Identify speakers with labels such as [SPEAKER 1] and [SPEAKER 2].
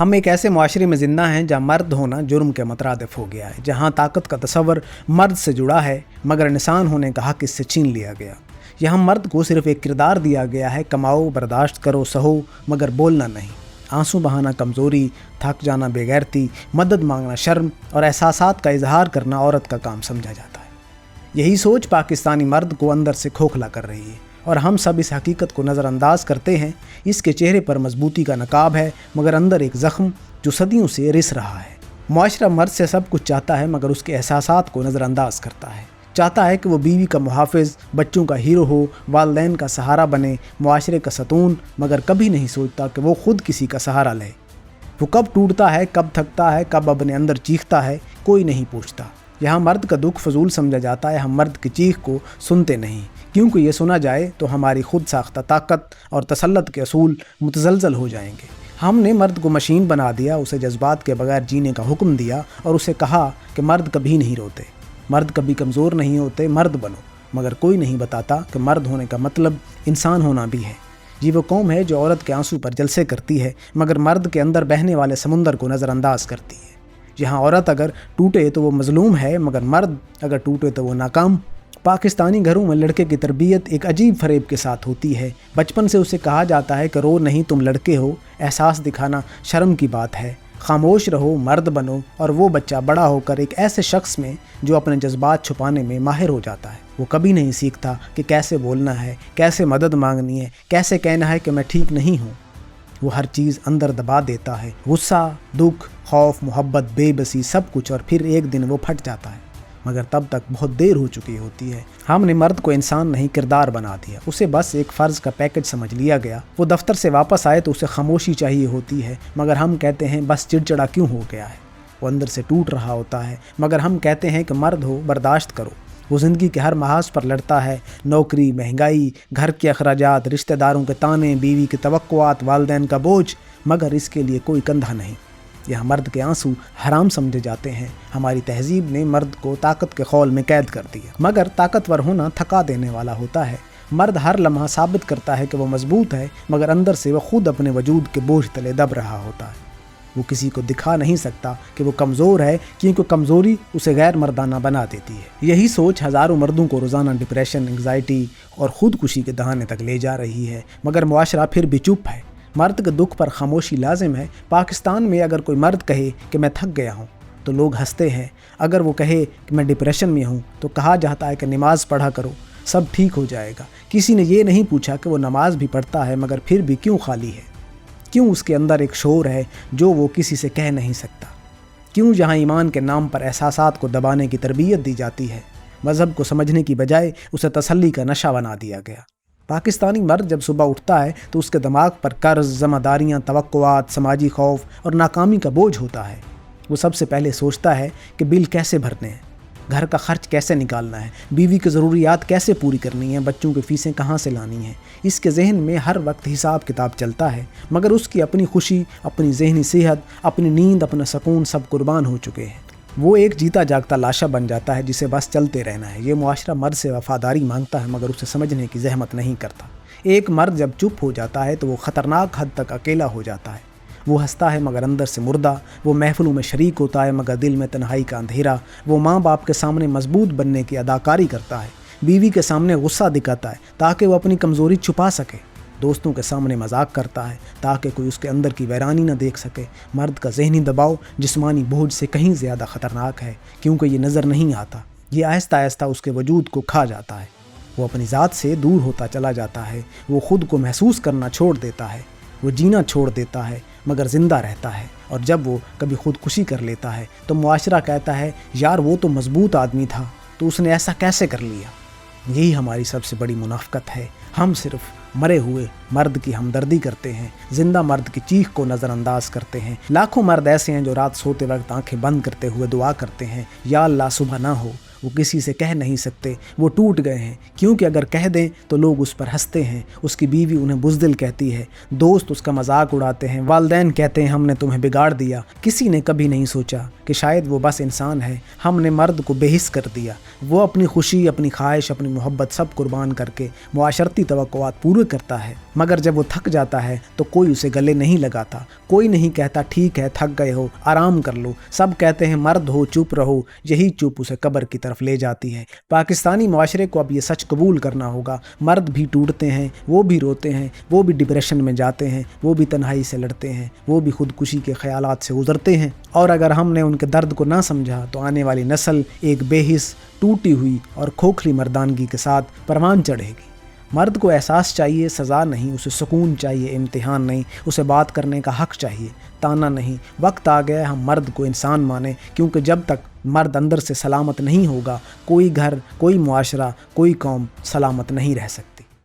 [SPEAKER 1] ہم ایک ایسے معاشرے میں زندہ ہیں جہاں مرد ہونا جرم کے مترادف ہو گیا ہے، جہاں طاقت کا تصور مرد سے جڑا ہے مگر انسان ہونے کا حق اس سے چھین لیا گیا۔ یہاں مرد کو صرف ایک کردار دیا گیا ہے، کماؤ، برداشت کرو، سہو، مگر بولنا نہیں۔ آنسو بہانا کمزوری، تھک جانا بے غیرتی، مدد مانگنا شرم اور احساسات کا اظہار کرنا عورت کا کام سمجھا جاتا ہے۔ یہی سوچ پاکستانی مرد کو اندر سے کھوکھلا کر رہی ہے اور ہم سب اس حقیقت کو نظر انداز کرتے ہیں۔ اس کے چہرے پر مضبوطی کا نقاب ہے مگر اندر ایک زخم جو صدیوں سے رس رہا ہے۔ معاشرہ مرد سے سب کچھ چاہتا ہے مگر اس کے احساسات کو نظر انداز کرتا ہے۔ چاہتا ہے کہ وہ بیوی کا محافظ، بچوں کا ہیرو ہو، والدین کا سہارا بنے، معاشرے کا ستون، مگر کبھی نہیں سوچتا کہ وہ خود کسی کا سہارا لے۔ وہ کب ٹوٹتا ہے، کب تھکتا ہے، کب اپنے اندر چیختا ہے، کوئی نہیں پوچھتا۔ یہاں مرد کا دکھ فضول سمجھا جاتا ہے، ہم مرد کی چیخ کو سنتے نہیں، کیونکہ یہ سنا جائے تو ہماری خود ساختہ طاقت اور تسلط کے اصول متزلزل ہو جائیں گے۔ ہم نے مرد کو مشین بنا دیا، اسے جذبات کے بغیر جینے کا حکم دیا اور اسے کہا کہ مرد کبھی نہیں روتے، مرد کبھی کمزور نہیں ہوتے، مرد بنو، مگر کوئی نہیں بتاتا کہ مرد ہونے کا مطلب انسان ہونا بھی ہے۔ یہ وہ قوم ہے جو عورت کے آنسو پر جلسے کرتی ہے مگر مرد کے اندر بہنے والے سمندر کو نظر انداز کرتی ہے۔ یہاں عورت اگر ٹوٹے تو وہ مظلوم ہے مگر مرد اگر ٹوٹے تو وہ ناکام۔ پاکستانی گھروں میں لڑکے کی تربیت ایک عجیب فریب کے ساتھ ہوتی ہے۔ بچپن سے اسے کہا جاتا ہے کہ رو نہیں، تم لڑکے ہو، احساس دکھانا شرم کی بات ہے، خاموش رہو، مرد بنو، اور وہ بچہ بڑا ہو کر ایک ایسے شخص میں جو اپنے جذبات چھپانے میں ماہر ہو جاتا ہے۔ وہ کبھی نہیں سیکھتا کہ کیسے بولنا ہے، کیسے مدد مانگنی ہے، کیسے کہنا ہے کہ میں ٹھیک نہیں ہوں۔ وہ ہر چیز اندر دبا دیتا ہے، غصہ، دکھ، خوف، محبت، بے بسی، سب کچھ، اور پھر ایک دن وہ پھٹ جاتا ہے مگر تب تک بہت دیر ہو چکی ہوتی ہے۔ ہم نے مرد کو انسان نہیں کردار بنا دیا، اسے بس ایک فرض کا پیکج سمجھ لیا گیا۔ وہ دفتر سے واپس آئے تو اسے خاموشی چاہیے ہوتی ہے مگر ہم کہتے ہیں بس چڑچڑا کیوں ہو گیا ہے۔ وہ اندر سے ٹوٹ رہا ہوتا ہے مگر ہم کہتے ہیں کہ مرد ہو، برداشت کرو۔ وہ زندگی کے ہر محاذ پر لڑتا ہے، نوکری، مہنگائی، گھر کے اخراجات، رشتہ داروں کے تانے، بیوی کی توقعات، والدین کا بوجھ، مگر اس کے لیے کوئی کندھا نہیں۔ یہاں مرد کے آنسو حرام سمجھے جاتے ہیں۔ ہماری تہذیب نے مرد کو طاقت کے خول میں قید کر دیا مگر طاقتور ہونا تھکا دینے والا ہوتا ہے۔ مرد ہر لمحہ ثابت کرتا ہے کہ وہ مضبوط ہے مگر اندر سے وہ خود اپنے وجود کے بوجھ تلے دب رہا ہوتا ہے۔ وہ کسی کو دکھا نہیں سکتا کہ وہ کمزور ہے کیونکہ کمزوری اسے غیر مردانہ بنا دیتی ہے۔ یہی سوچ ہزاروں مردوں کو روزانہ ڈپریشن، انگزائٹی اور خودکشی کے دہانے تک لے جا رہی ہے مگر معاشرہ پھر بھی چپ ہے۔ مرد کے دکھ پر خاموشی لازم ہے۔ پاکستان میں اگر کوئی مرد کہے کہ میں تھک گیا ہوں تو لوگ ہنستے ہیں، اگر وہ کہے کہ میں ڈپریشن میں ہوں تو کہا جاتا ہے کہ نماز پڑھا کرو، سب ٹھیک ہو جائے گا۔ کسی نے یہ نہیں پوچھا کہ وہ نماز بھی پڑھتا ہے مگر پھر بھی کیوں خالی ہے، کیوں اس کے اندر ایک شور ہے جو وہ کسی سے کہہ نہیں سکتا، کیوں جہاں ایمان کے نام پر احساسات کو دبانے کی تربیت دی جاتی ہے، مذہب کو سمجھنے کی بجائے اسے تسلی کا نشہ بنا دیا گیا۔ پاکستانی مرد جب صبح اٹھتا ہے تو اس کے دماغ پر قرض، ذمہ داریاں، توقعات، سماجی خوف اور ناکامی کا بوجھ ہوتا ہے۔ وہ سب سے پہلے سوچتا ہے کہ بل کیسے بھرنے ہیں، گھر کا خرچ کیسے نکالنا ہے، بیوی کی ضروریات کیسے پوری کرنی ہیں، بچوں کی فیسیں کہاں سے لانی ہیں۔ اس کے ذہن میں ہر وقت حساب کتاب چلتا ہے مگر اس کی اپنی خوشی، اپنی ذہنی صحت، اپنی نیند، اپنا سکون سب قربان ہو چکے ہیں۔ وہ ایک جیتا جاگتا لاشا بن جاتا ہے جسے بس چلتے رہنا ہے۔ یہ معاشرہ مرد سے وفاداری مانگتا ہے مگر اسے سمجھنے کی زحمت نہیں کرتا۔ ایک مرد جب چپ ہو جاتا ہے تو وہ خطرناک حد تک اکیلا ہو جاتا ہے۔ وہ ہنستا ہے مگر اندر سے مردہ، وہ محفلوں میں شریک ہوتا ہے مگر دل میں تنہائی کا اندھیرا، وہ ماں باپ کے سامنے مضبوط بننے کی اداکاری کرتا ہے، بیوی کے سامنے غصہ دکھاتا ہے تاکہ وہ اپنی کمزوری چھپا سکے، دوستوں کے سامنے مذاق کرتا ہے تاکہ کوئی اس کے اندر کی ویرانی نہ دیکھ سکے۔ مرد کا ذہنی دباؤ جسمانی بوجھ سے کہیں زیادہ خطرناک ہے کیونکہ یہ نظر نہیں آتا، یہ آہستہ آہستہ اس کے وجود کو کھا جاتا ہے۔ وہ اپنی ذات سے دور ہوتا چلا جاتا ہے، وہ خود کو محسوس کرنا چھوڑ دیتا ہے، وہ جینا چھوڑ دیتا ہے مگر زندہ رہتا ہے۔ اور جب وہ کبھی خودکشی کر لیتا ہے تو معاشرہ کہتا ہے یار وہ تو مضبوط آدمی تھا تو اس نے ایسا کیسے کر لیا۔ یہی ہماری سب سے بڑی منافقت ہے۔ ہم صرف مرے ہوئے مرد کی ہمدردی کرتے ہیں، زندہ مرد کی چیخ کو نظر انداز کرتے ہیں۔ لاکھوں مرد ایسے ہیں جو رات سوتے وقت آنکھیں بند کرتے ہوئے دعا کرتے ہیں یا اللہ صبح نہ ہو۔ وہ کسی سے کہہ نہیں سکتے، وہ ٹوٹ گئے ہیں کیونکہ اگر کہہ دیں تو لوگ اس پر ہنستے ہیں، اس کی بیوی انہیں بزدل کہتی ہے، دوست اس کا مذاق اڑاتے ہیں، والدین کہتے ہیں ہم نے تمہیں بگاڑ دیا۔ کسی نے کبھی نہیں سوچا کہ شاید وہ بس انسان ہے. ہم نے مرد کو بے حس کر دیا. وہ اپنی خوشی، اپنی خواہش، اپنی محبت سب قربان کر کے معاشرتی توقعات پورے کرتا ہے، مگر جب وہ تھک جاتا ہے تو کوئی اسے گلے نہیں لگاتا. کوئی نہیں کہتا ٹھیک ہے تھک گئے ہو آرام کر لو. سب کہتے ہیں مرد ہو چپ رہو. یہی چپ اسے قبر کی طرف لے جاتی ہے. پاکستانی معاشرے کو اب یہ سچ قبول کرنا ہوگا. مرد بھی ٹوٹتے ہیں، وہ بھی روتے ہیں، وہ بھی ڈپریشن میں جاتے ہیں، وہ بھی تنہائی سے لڑتے ہیں، وہ بھی خودکشی کے خیالات سے گزرتے ہیں. اور اگر ہم نے ان کے درد کو نہ سمجھا تو آنے والی نسل ایک بے حس، ٹوٹی ہوئی اور کھوکھلی مردانگی کے ساتھ پروان چڑھے گی. مرد کو احساس چاہیے، سزا نہیں. اسے سکون چاہیے، امتحان نہیں. اسے بات کرنے کا حق چاہیے، تانا نہیں. وقت آ گیا ہم مرد کو انسان مانیں، کیونکہ جب تک مرد اندر سے سلامت نہیں ہوگا، کوئی گھر، کوئی معاشرہ، کوئی قوم سلامت نہیں رہ سکتی.